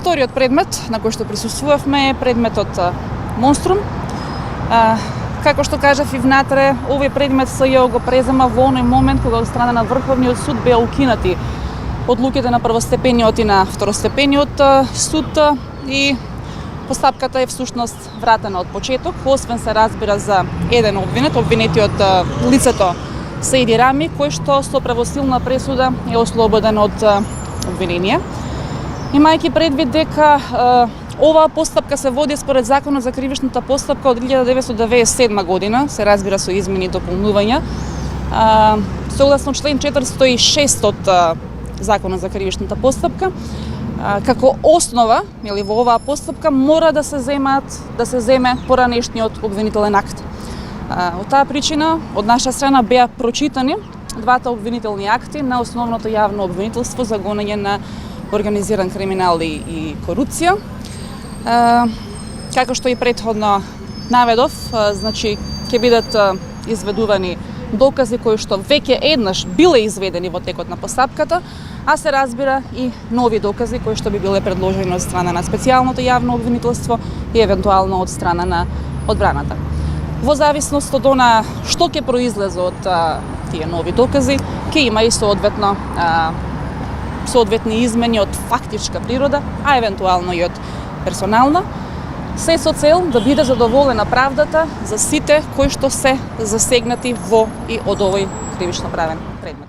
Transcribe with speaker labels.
Speaker 1: Вториот предмет на кој што присуствувавме е предметот Монструм. Како што кажав и внатре, овој предмет СЈО го презема во оној момент кога од страна на Врховниот суд беа укинати одлуките на првостепениот и на второстепениот суд и постапката е всушност вратена од почеток, освен се разбира за еден обвинет, обвинетиот лицето Саиди Рами, кој што со правосилна пресуда е ослободен од обвинение. Имајќи предвид дека оваа постапка се води според Законот за кривичната постапка од 1997 година, се разбира со измени и дополнувања, согласно член 406 од Законот за кривичната постапка, како основа, во оваа постапка мора да се земе поранешниот обвинителен акт. Од таа причина, од наша страна беа прочитани двата обвинителни акти на основното јавно обвинителство за гонење на организиран криминал и корупција. Како што и претходно наведов, значи ќе бидат изведувани докази кои што веќе еднаш биле изведени во текот на постапката, а се разбира и нови докази кои што би биле предложени од страна на специјалното јавно обвинителство и евентуално од страна на одбраната. Во зависност од она што ќе произлезе од тие нови докази, ќе има и соодветни измени од фактичка природа, а евентуално и од персонална, се со цел да биде задоволена правдата за сите кои што се засегнати во и од овој кривично правен предмет.